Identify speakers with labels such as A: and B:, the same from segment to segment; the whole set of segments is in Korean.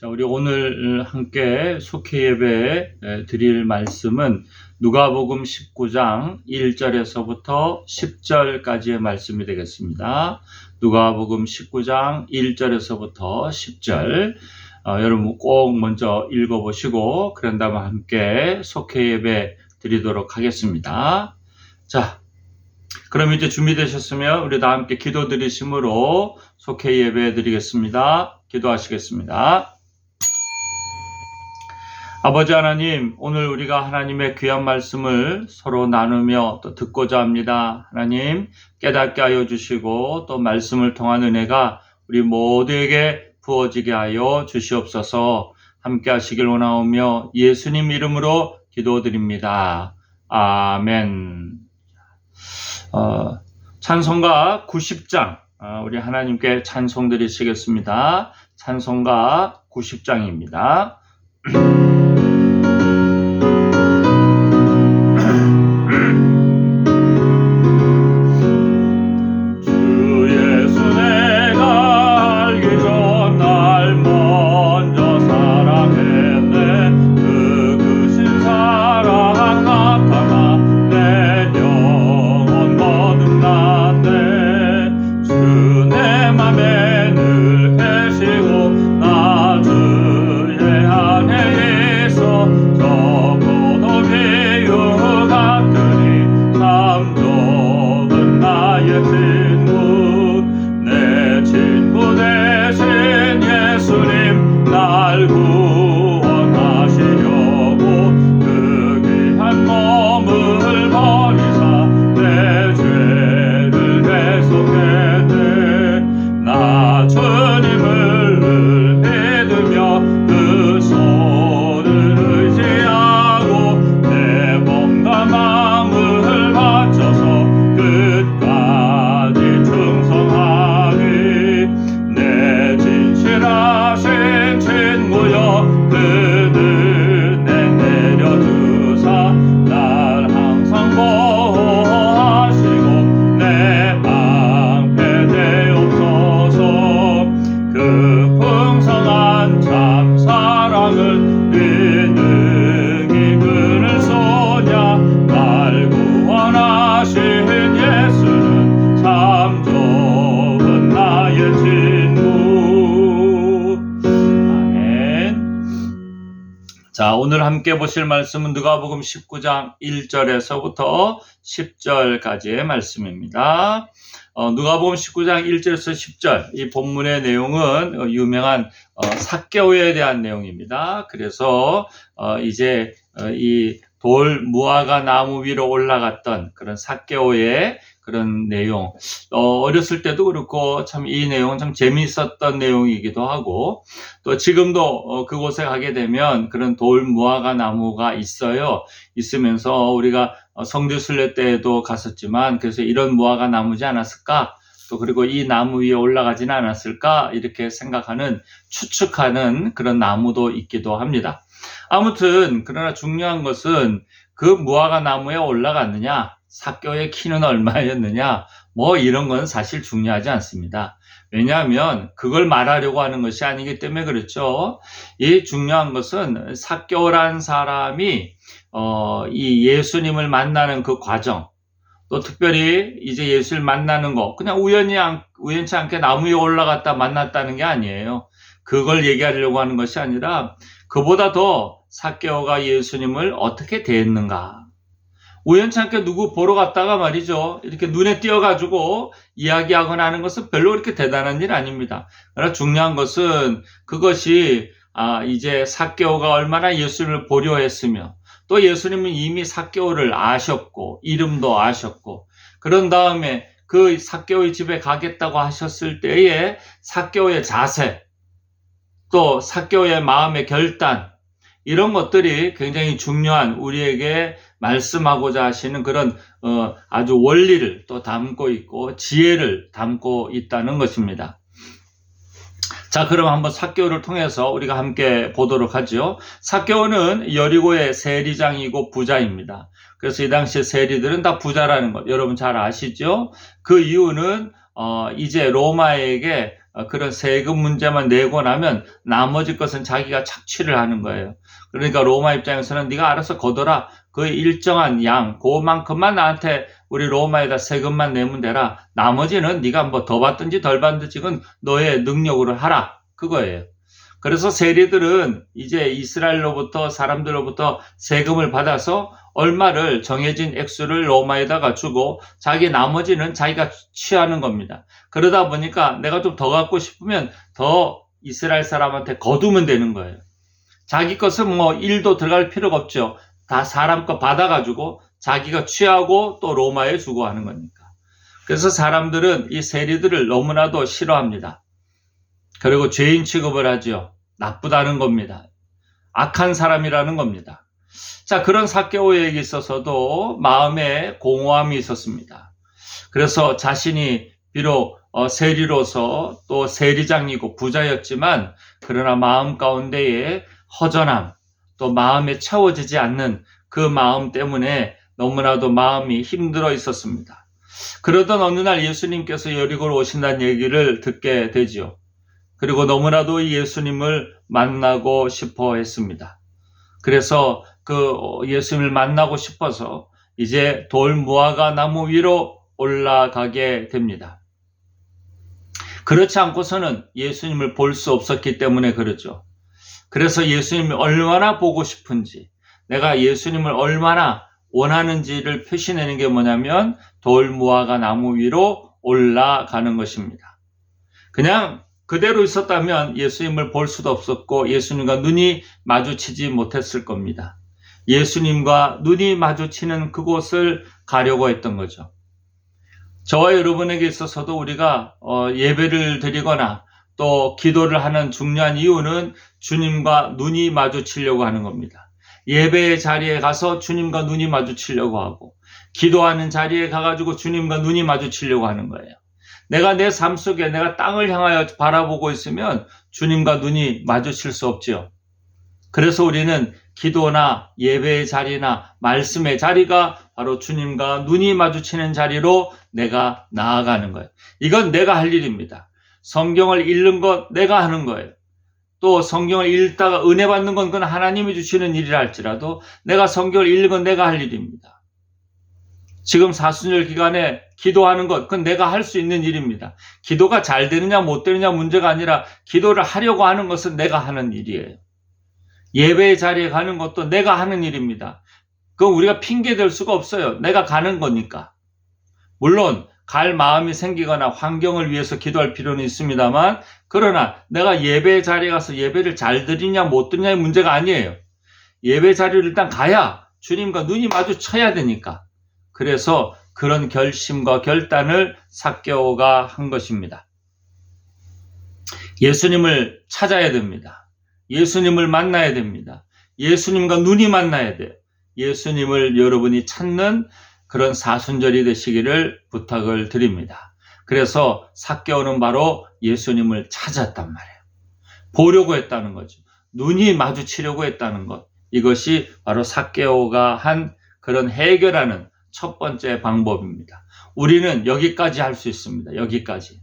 A: 자, 우리 오늘 함께 속회 예배 드릴 말씀은 누가복음 19장 1절에서부터 10절까지의 말씀이 되겠습니다. 누가복음 19장 1절에서부터 10절. 여러분 꼭 먼저 읽어보시고 그런 다음에 함께 속회 예배 드리도록 하겠습니다. 자, 그럼 이제 준비되셨으면 우리 다 함께 기도 드리심으로 속회 예배 드리겠습니다. 기도하시겠습니다. 아버지 하나님, 오늘 우리가 하나님의 귀한 말씀을 서로 나누며 또 듣고자 합니다. 하나님, 깨닫게 하여 주시고 또 말씀을 통한 은혜가 우리 모두에게 부어지게 하여 주시옵소서. 함께 하시길 원하오며 예수님 이름으로 기도드립니다. 아멘. 찬송가 90장, 우리 하나님께 찬송 드리시겠습니다. 찬송가 90장입니다. 자, 오늘 함께 보실 말씀은 누가복음 19장 1절에서부터 10절까지의 말씀입니다. 누가복음 19장 1절에서 10절, 이 본문의 내용은 유명한 삭개오에 대한 내용입니다. 그래서 이제 이 돌 무화과 나무 위로 올라갔던 그런 삭개오의 그런 내용, 어렸을 때도 그렇고 참 이 내용은 참 재미있었던 내용이기도 하고, 또 지금도 그곳에 가게 되면 그런 돌 무화과 나무가 있으면서 우리가 성지순례 때에도 갔었지만, 그래서 이런 무화과 나무지 않았을까, 또 그리고 이 나무 위에 올라가지는 않았을까, 이렇게 생각하는, 추측하는 그런 나무도 있기도 합니다. 아무튼 그러나 중요한 것은 그 무화과 나무에 올라갔느냐, 삭개오의 키는 얼마였느냐, 뭐 이런 건 사실 중요하지 않습니다. 왜냐하면 그걸 말하려고 하는 것이 아니기 때문에 그렇죠. 이 중요한 것은 삭개오라는 사람이 이 예수님을 만나는 그 과정, 또 특별히 이제 예수를 만나는 거, 그냥 우연치 않게 나무 위에 올라갔다 만났다는 게 아니에요. 그걸 얘기하려고 하는 것이 아니라 그보다 더 삭개오가 예수님을 어떻게 대했는가. 우연치 않게 누구 보러 갔다가 말이죠, 이렇게 눈에 띄어가지고 이야기하거나 하는 것은 별로 그렇게 대단한 일 아닙니다. 그러나 중요한 것은 그것이 이제 삭개오가 얼마나 예수님을 보려 했으며, 또 예수님은 이미 삭개오를 아셨고 이름도 아셨고, 그런 다음에 그 삭개오의 집에 가겠다고 하셨을 때에 삭개오의 자세, 또 삭개오의 마음의 결단, 이런 것들이 굉장히 중요한, 우리에게 말씀하고자 하시는 그런 아주 원리를 또 담고 있고 지혜를 담고 있다는 것입니다. 자, 그럼 한번 삭개오를 통해서 우리가 함께 보도록 하죠. 삭개오는 여리고의 세리장이고 부자입니다. 그래서 이 당시에 세리들은 다 부자라는 것 여러분 잘 아시죠? 그 이유는 이제 로마에게 그런 세금 문제만 내고 나면 나머지 것은 자기가 착취를 하는 거예요. 그러니까 로마 입장에서는 네가 알아서 거둬라. 그 일정한 양, 그만큼만 나한테 우리 로마에다 세금만 내면 되라. 나머지는 네가 뭐 더 받든지 덜 받든지 그건 너의 능력으로 하라. 그거예요. 그래서 세리들은 이제 이스라엘로부터 사람들로부터 세금을 받아서 얼마를 정해진 액수를 로마에다가 주고 자기 나머지는 자기가 취하는 겁니다. 그러다 보니까 내가 좀 더 갖고 싶으면 더 이스라엘 사람한테 거두면 되는 거예요. 자기 것은 뭐 1도 들어갈 필요가 없죠. 다 사람 거 받아가지고 자기가 취하고 또 로마에 주고 하는 거니까. 그래서 사람들은 이 세리들을 너무나도 싫어합니다. 그리고 죄인 취급을 하죠. 나쁘다는 겁니다. 악한 사람이라는 겁니다. 자, 그런 삭개오에게 있어서도 마음에 공허함이 있었습니다. 그래서 자신이 비록 세리로서 또 세리장이고 부자였지만 그러나 마음 가운데에 허전함, 또 마음에 채워지지 않는 그 마음 때문에 너무나도 마음이 힘들어 있었습니다. 그러던 어느 날 예수님께서 여리고로 오신다는 얘기를 듣게 되지요. 그리고 너무나도 이 예수님을 만나고 싶어 했습니다. 그래서 그 예수님을 만나고 싶어서 이제 돌무화과 나무 위로 올라가게 됩니다. 그렇지 않고서는 예수님을 볼 수 없었기 때문에 그러죠. 그래서 예수님을 얼마나 보고 싶은지, 내가 예수님을 얼마나 원하는지를 표시내는 게 뭐냐면 돌무화과 나무 위로 올라가는 것입니다. 그냥 그대로 있었다면 예수님을 볼 수도 없었고 예수님과 눈이 마주치지 못했을 겁니다. 예수님과 눈이 마주치는 그곳을 가려고 했던 거죠. 저와 여러분에게 있어서도 우리가 예배를 드리거나 또 기도를 하는 중요한 이유는 주님과 눈이 마주치려고 하는 겁니다. 예배의 자리에 가서 주님과 눈이 마주치려고 하고 기도하는 자리에 가가지고 주님과 눈이 마주치려고 하는 거예요. 내가 내 삶 속에 내가 땅을 향하여 바라보고 있으면 주님과 눈이 마주칠 수 없지요. 그래서 우리는 기도나 예배의 자리나 말씀의 자리가 바로 주님과 눈이 마주치는 자리로 내가 나아가는 거예요. 이건 내가 할 일입니다. 성경을 읽는 것 내가 하는 거예요. 또 성경을 읽다가 은혜 받는 건 그건 하나님이 주시는 일이라 할지라도 내가 성경을 읽는 건 내가 할 일입니다. 지금 사순절 기간에 기도하는 것, 그건 내가 할 수 있는 일입니다. 기도가 잘 되느냐 못 되느냐 문제가 아니라 기도를 하려고 하는 것은 내가 하는 일이에요. 예배의 자리에 가는 것도 내가 하는 일입니다. 그건 우리가 핑계 댈 수가 없어요. 내가 가는 거니까. 물론 갈 마음이 생기거나 환경을 위해서 기도할 필요는 있습니다만 그러나 내가 예배의 자리에 가서 예배를 잘 드리냐 못 드리냐의 문제가 아니에요. 예배 자리를 일단 가야 주님과 눈이 마주쳐야 되니까. 그래서 그런 결심과 결단을 삭개오가 한 것입니다. 예수님을 찾아야 됩니다. 예수님을 만나야 됩니다. 예수님과 눈이 만나야 돼요. 예수님을 여러분이 찾는 그런 사순절이 되시기를 부탁을 드립니다. 그래서 삭개오는 바로 예수님을 찾았단 말이에요. 보려고 했다는 거죠. 눈이 마주치려고 했다는 것. 이것이 바로 삭개오가 한 그런 해결하는 첫 번째 방법입니다. 우리는 여기까지 할 수 있습니다. 여기까지.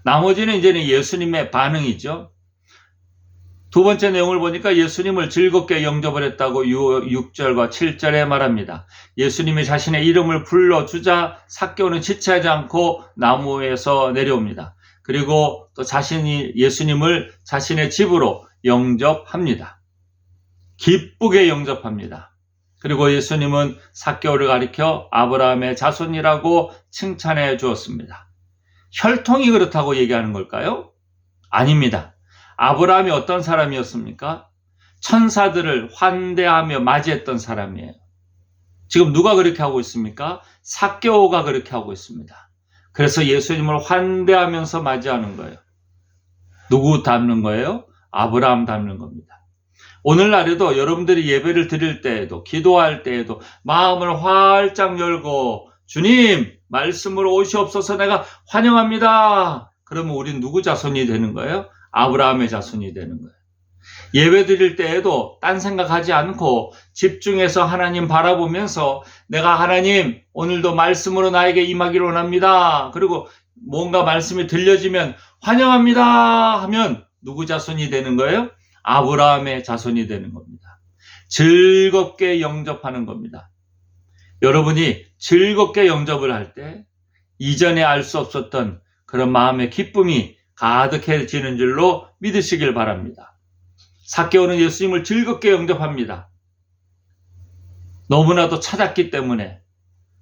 A: 나머지는 이제는 예수님의 반응이죠. 두 번째 내용을 보니까 예수님을 즐겁게 영접을 했다고 6절과 7절에 말합니다. 예수님이 자신의 이름을 불러주자 삭개오는 지체하지 않고 나무에서 내려옵니다. 그리고 또 자신이 예수님을 자신의 집으로 영접합니다. 기쁘게 영접합니다. 그리고 예수님은 삭개오를 가리켜 아브라함의 자손이라고 칭찬해 주었습니다. 혈통이 그렇다고 얘기하는 걸까요? 아닙니다. 아브라함이 어떤 사람이었습니까? 천사들을 환대하며 맞이했던 사람이에요. 지금 누가 그렇게 하고 있습니까? 삭개오가 그렇게 하고 있습니다. 그래서 예수님을 환대하면서 맞이하는 거예요. 누구 닮는 거예요? 아브라함 닮는 겁니다. 오늘날에도 여러분들이 예배를 드릴 때에도 기도할 때에도 마음을 활짝 열고 주님 말씀으로 오시옵소서 내가 환영합니다. 그러면 우린 누구 자손이 되는 거예요? 아브라함의 자손이 되는 거예요. 예배 드릴 때에도 딴 생각하지 않고 집중해서 하나님 바라보면서 내가 하나님 오늘도 말씀으로 나에게 임하기를 원합니다. 그리고 뭔가 말씀이 들려지면 환영합니다 하면 누구 자손이 되는 거예요? 아브라함의 자손이 되는 겁니다. 즐겁게 영접하는 겁니다. 여러분이 즐겁게 영접을 할 때 이전에 알 수 없었던 그런 마음의 기쁨이 가득해지는 줄로 믿으시길 바랍니다. 삭개오는 예수님을 즐겁게 영접합니다. 너무나도 찾았기 때문에,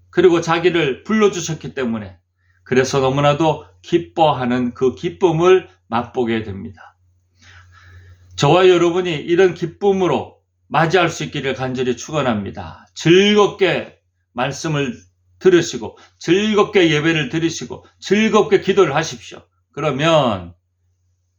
A: 그리고 자기를 불러주셨기 때문에, 그래서 너무나도 기뻐하는 그 기쁨을 맛보게 됩니다. 저와 여러분이 이런 기쁨으로 맞이할 수 있기를 간절히 축원합니다. 즐겁게 말씀을 들으시고 즐겁게 예배를 드리시고 즐겁게 기도를 하십시오. 그러면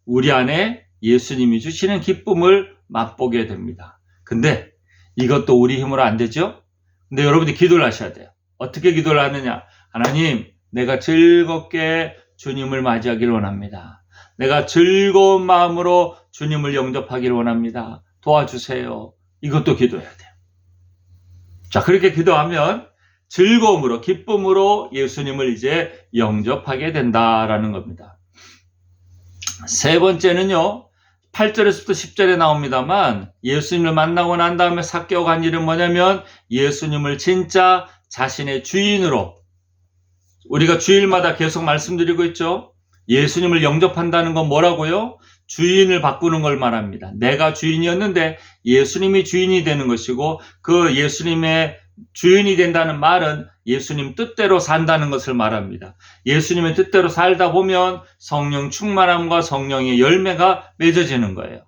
A: 우리 안에 예수님이 주시는 기쁨을 맛보게 됩니다. 근데 이것도 우리 힘으로 안 되죠? 근데 여러분이 기도를 하셔야 돼요. 어떻게 기도를 하느냐? 하나님, 내가 즐겁게 주님을 맞이하기를 원합니다. 내가 즐거운 마음으로 주님을 영접하기를 원합니다. 도와주세요. 이것도 기도해야 돼요. 자, 그렇게 기도하면 즐거움으로, 기쁨으로 예수님을 이제 영접하게 된다라는 겁니다. 세 번째는요, 8절에서부터 10절에 나옵니다만, 예수님을 만나고 난 다음에 삭개오가 한 일은 뭐냐면 예수님을 진짜 자신의 주인으로, 우리가 주일마다 계속 말씀드리고 있죠. 예수님을 영접한다는 건 뭐라고요? 주인을 바꾸는 걸 말합니다. 내가 주인이었는데 예수님이 주인이 되는 것이고, 그 예수님의 주인이 된다는 말은 예수님 뜻대로 산다는 것을 말합니다. 예수님의 뜻대로 살다 보면 성령 충만함과 성령의 열매가 맺어지는 거예요.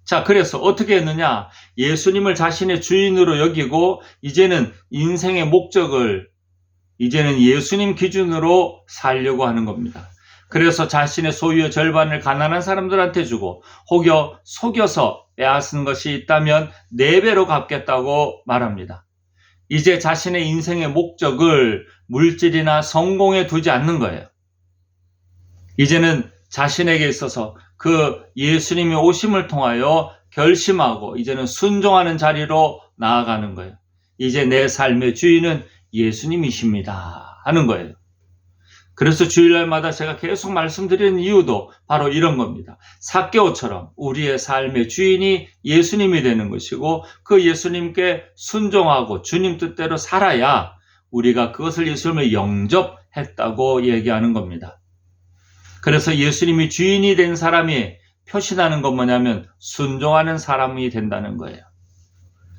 A: 자, 그래서 어떻게 했느냐? 예수님을 자신의 주인으로 여기고 이제는 인생의 목적을 이제는 예수님 기준으로 살려고 하는 겁니다. 그래서 자신의 소유의 절반을 가난한 사람들한테 주고 혹여 속여서 빼앗은 것이 있다면 4배로 갚겠다고 말합니다. 이제 자신의 인생의 목적을 물질이나 성공에 두지 않는 거예요. 이제는 자신에게 있어서 그 예수님이 오심을 통하여 결심하고 이제는 순종하는 자리로 나아가는 거예요. 이제 내 삶의 주인은 예수님이십니다 하는 거예요. 그래서 주일날마다 제가 계속 말씀드리는 이유도 바로 이런 겁니다. 삭개오처럼 우리의 삶의 주인이 예수님이 되는 것이고, 그 예수님께 순종하고 주님 뜻대로 살아야 우리가 그것을 예수님을 영접했다고 얘기하는 겁니다. 그래서 예수님이 주인이 된 사람이 표시나는 건 뭐냐면 순종하는 사람이 된다는 거예요.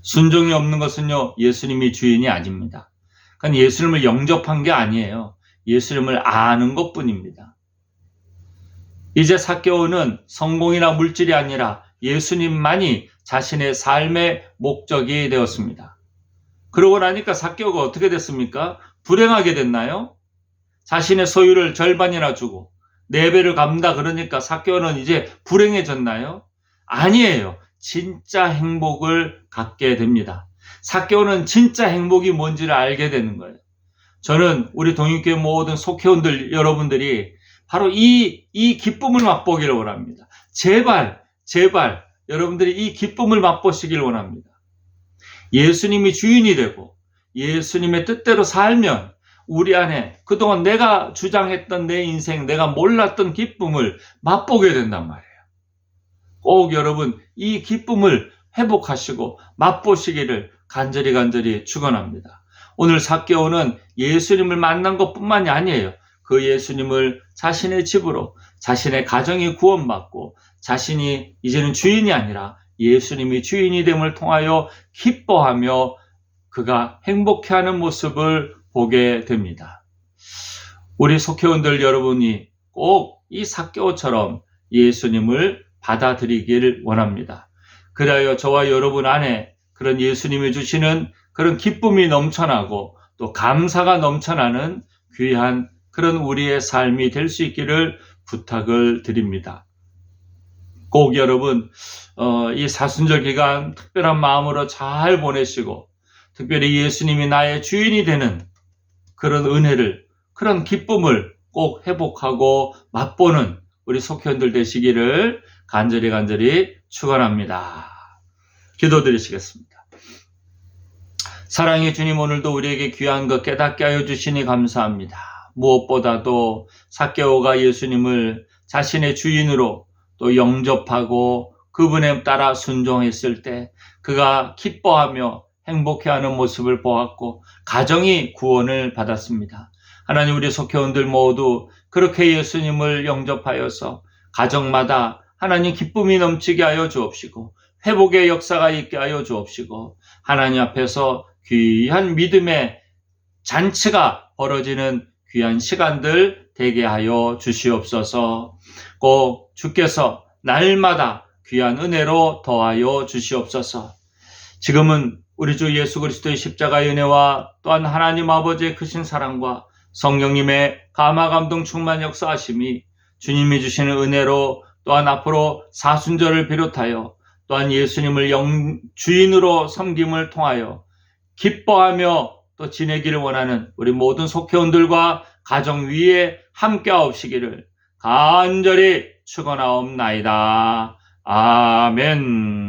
A: 순종이 없는 것은요, 예수님이 주인이 아닙니다. 그건 예수님을 영접한 게 아니에요. 예수님을 아는 것뿐입니다. 이제 삭개오는 성공이나 물질이 아니라 예수님만이 자신의 삶의 목적이 되었습니다. 그러고 나니까 삭개오가 어떻게 됐습니까? 불행하게 됐나요? 자신의 소유를 절반이나 주고 4배를 갚는다 그러니까 삭개오는 이제 불행해졌나요? 아니에요. 진짜 행복을 갖게 됩니다. 삭개오는 진짜 행복이 뭔지를 알게 되는 거예요. 저는 우리 동익교회 모든 속회원들 여러분들이 바로 이 기쁨을 맛보기를 원합니다. 제발 여러분들이 이 기쁨을 맛보시길 원합니다. 예수님이 주인이 되고 예수님의 뜻대로 살면 우리 안에 그동안 내가 주장했던 내 인생, 내가 몰랐던 기쁨을 맛보게 된단 말이에요. 꼭 여러분 이 기쁨을 회복하시고 맛보시기를 간절히 축원합니다. 오늘 삭개오는 예수님을 만난 것뿐만이 아니에요. 그 예수님을 자신의 집으로, 자신의 가정이 구원받고 자신이 이제는 주인이 아니라 예수님이 주인이 됨을 통하여 기뻐하며 그가 행복해하는 모습을 보게 됩니다. 우리 속회원들 여러분이 꼭 이 삭개오처럼 예수님을 받아들이기를 원합니다. 그래야 저와 여러분 안에 그런 예수님이 주시는 그런 기쁨이 넘쳐나고 또 감사가 넘쳐나는 귀한 그런 우리의 삶이 될 수 있기를 부탁을 드립니다. 꼭 여러분 이 사순절 기간 특별한 마음으로 잘 보내시고 특별히 예수님이 나의 주인이 되는 그런 은혜를, 그런 기쁨을 꼭 회복하고 맛보는 우리 속회원들 되시기를 간절히 축원합니다. 기도드리시겠습니다. 사랑의 주님, 오늘도 우리에게 귀한 것 깨닫게 하여 주시니 감사합니다. 무엇보다도 삭개오가 예수님을 자신의 주인으로 또 영접하고 그분에 따라 순종했을 때 그가 기뻐하며 행복해하는 모습을 보았고 가정이 구원을 받았습니다. 하나님, 우리 속회원들 모두 그렇게 예수님을 영접하여서 가정마다 하나님 기쁨이 넘치게 하여 주옵시고 회복의 역사가 있게 하여 주옵시고 하나님 앞에서 귀한 믿음의 잔치가 벌어지는 귀한 시간들 되게 하여 주시옵소서. 꼭 주께서 날마다 귀한 은혜로 더하여 주시옵소서. 지금은 우리 주 예수 그리스도의 십자가의 은혜와 또한 하나님 아버지의 크신 사랑과 성령님의 감화 감동 충만 역사하심이 주님이 주시는 은혜로 또한 앞으로 사순절을 비롯하여 또한 예수님을 주인으로 섬김을 통하여 기뻐하며 또 지내기를 원하는 우리 모든 속회원들과 가정 위에 함께하옵시기를 간절히 축원하옵나이다. 아멘.